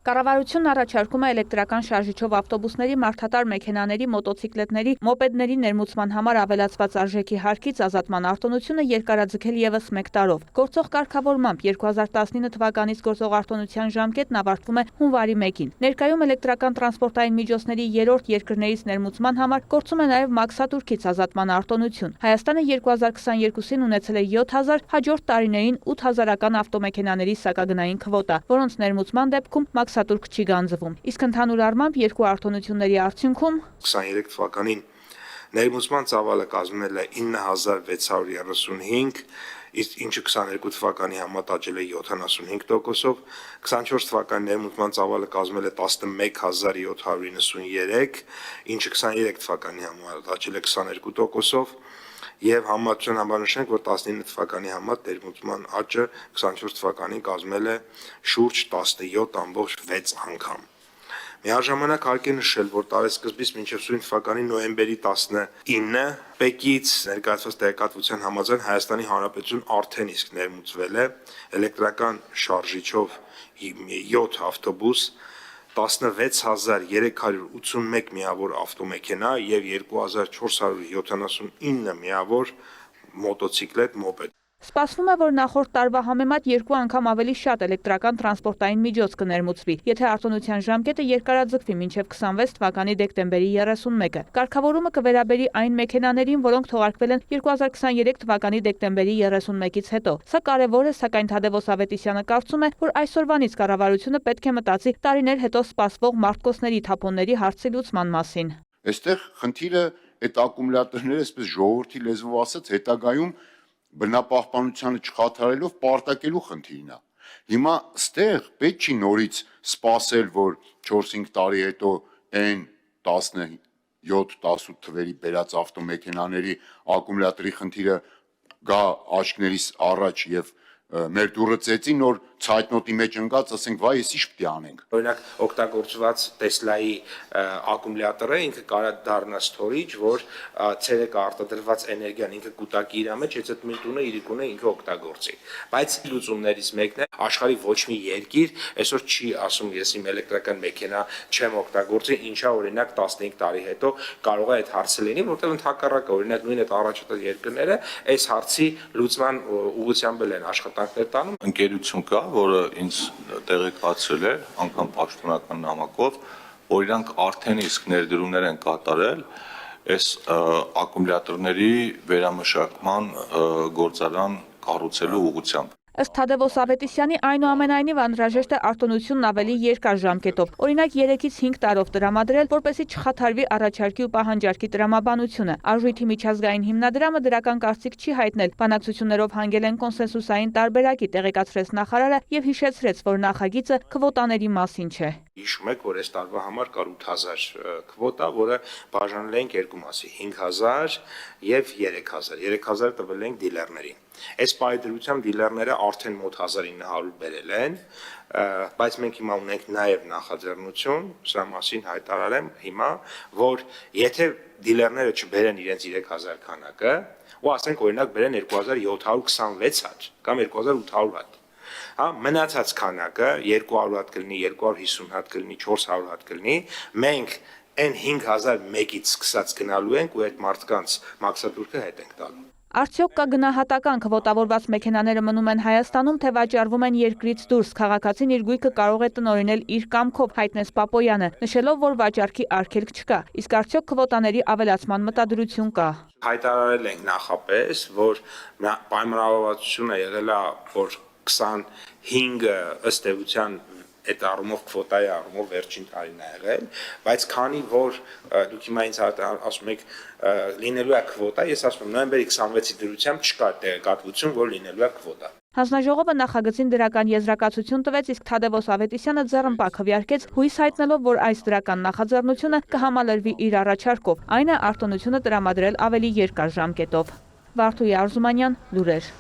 Կառավարությունն առաջարկում է էլեկտրական շարժիչով ավտոբուսների, մարդատար մեքենաների, մոտոցիկլետների, մոպեդների ներմուծման համար ավելացված արժեքի հարկից ազատման արտոնությունը երկարաձգել ևս 1 տարով։ Գործող կարգավորմամբ 2019 թվականից գործող արտոնության ժամկետն ավարտվում է հունվարի 1-ին։ Ներկայում էլեկտրական տրանսպորտային միջոցների 3-րդ երկրներից ներմուծման համար գործում է նաև մաքսատուրքից ազատման արտոնություն։ Հայաստանը 2022-ին ունեցել է 7000, հաջորդ տարիներին 8000-ական ավտոմեքենաների սակագնային քվոտա, որոնց ներմուծման դեպքում մաքսատուրք չի գանձվում։ Իսկ ընդհանուր առմամբ երկու արտոնությունների արդյունքում 23 թվականին ներմուծման ծավալը կազմել է 9635, իսկ ինչը 22 թվականի համեմատ աճել է 75%-ով, 24 թվականի ներմուծման ծավալը կազմել է 11793, ինչը 23 թվականի համեմատ աճել է 22%-ով, եւ համատեղ համանշենք, որ 19 թվականի համեմատ ներմուծման աճը 24 թվականին կազմել է շուրջ 17.6 անգամ։ Միաժամանակ հարկ է նշել, որ տարեսկզբից մինչև սույն թվականի նոյեմբերի 19-ը ՊԵԿ-ից ներկայացված տեղեկատվության համաձայն Հայաստանի Հանրապետություն արդեն իսկ ներմուծվել է էլեկտրական շարժիչով 7 ավտոբուս, 16381 միավոր ավտոմեքենա եւ 2479 միավոր մոտոցիկլետ, մոպեդ։ Սպասվում է, որ նախորդ տարվա համեմատ 2 անգամ ավելի շատ էլեկտրական տրանսպորտային միջոց կներմուծվի, եթե արտոնության ժամկետը երկարաձգվի մինչև 26 թվականի դեկտեմբերի 31-ը։ Կարգավորումը կվերաբերի այն մեքենաներին, որոնք թողարկվել են 2023 թվականի դեկտեմբերի 31-ից հետո։ Սա կարևոր է, սակայն Թադևոս Ավետիսյանը կարծում է, որ այսօրվանից կառավարությունը պետք է մտածի տարիներ հետո սպասվող մարտկոսների թափոնների հարցի լուծման մասին։ Այստեղ խնդիրը այդ ակումուլյատորները, այսպես ժողովրդի լեզվով ասած, հետագայում բնապահպանությանը չխաթարելով պարտակելու խնդիրն է։ Հիմա ստեղ պետք չի նորից սպասել, որ 4-5 տարի հետո այն 17-18 թվերի բերած ավտոմեքենաների ակումուլյատորի խնդիրը գա աչքներիս առաջ եւ մեր դուրը ծեծի նոր ցայտնոտի մեջ ընկած, ասենք, վայ, ես ինչ պետք է անենք։ Օրինակ, օգտագործված Տեսլայի ակումուլյատորը ինքը կարա դառնա ստորիջ, որ ցերեկը արտադրված էներգիան ինքը կուտակի իր մեջ, այս այդ միտունը իրիկունը ինքը օգտագործի։ Բայց լուծումներից մեկն է աշխարհի ոչ մի երկիր այսօր չի ասում, ես իմ էլեկտրական մեքենա չեմ օգտագործի, ինչա օրինակ 15 տարի հետո կարող է այդ հարցը լինի, որտեղ ընդհակառակը օրինակ նույն այդ առաջատար երկրները այս հարցի լուծման ուղղությամբ են աշխատանքներ տանում։ Ընկերություն կա, որը ինձ տեղեկացրել է անգամ պաշտոնական նամակով, որ իրանք արդեն իսկ ներդրումներ են կատարել այս ակումուլյատորների վերամշակման գործարան կառուցելու ուղղությամբ։ Ըստ Թադևոս Ավետիսյանի, այնուամենայնիվ անհրաժեշտ է արտոնությունն ավելի երկար ժամկետով, օրինակ 3-ից 5 տարով տրամադրել, որպեսզի չխաթարվի առաջարկի ու պահանջարկի տրամաբանությունը։ Արժույթի միջազգային հիմնադրամը դրական կարծիք չի հայտնել, բանակցություններով հանգել են կոնսենսուսային տարբերակի, տեղեկացրեց նախարարը եւ հիշեցրեց, որ նախագիծը քվոտաների մասին չէ։ Հիշում եք, որ այս տարվա համար կար 8000 քվոտա, որը բաժանել ենք երկու մասի՝ 5000 եւ 3000։ 3000 տվել ենք դիլերներին։ Այս պայդրությամբ դիլերները արդեն մոտ 1900 բերել են, բայց մենք հիմա ունենք նաեւ նախաձեռնություն, սրա մասին հայտարարեմ հիմա, որ եթե դիլերները չբերեն իրենց 3000 քանակը, ու ասենք օրինակ բերեն 2726 հատ կամ 2800 հատ, մնացած քանակը 200 հատ կլինի, 250 հատ կլինի, 400 հատ կլինի, մենք այն 5001-ից սկսած գնալու ենք ու այդ մարդկանց մաքսատուրքը հետ ենք տալու։ Արդյոք կա գնահատական քվոտավորված մեքենաները մնում են Հայաստանում, թե վաճառվում են երկրից դուրս, քաղաքացին իր գույքը կարող է տնօրինել իր կամքով, հայտնեց Պապոյանը, նշելով, որ վաճառքի արգելք չկա, իսկ արդյոք քվոտաների ավելացման մտադրություն կա։ Հայտարարել ենք նախապես, որ պայմանավորվածությունը եղել է, որ 25-ը ըստ էության այդ առումով քվոտայի առումով վերջին տարին է եղել, բայց քանի որ դուք հիմա ինձ ասում եք լինելու է քվոտա, ես ասում եմ նոյեմբերի 26-ի դրությամբ չկա տեղեկատվություն, որ լինելու է քվոտա։ Հանձնաժողովը նախագծին դրական եզրակացություն տվեց, իսկ Թադևոս Ավետիսյանը ձեռնպա քվեարկեց, հույս հայտնելով, որ այս դրական նախաձեռնությունը կհամալրվի իր առաջարկով, այն է արտոնությունը տրամադրել ավելի երկար ժամկետով։ Վարդուհի Արզումանյան, լուրեր։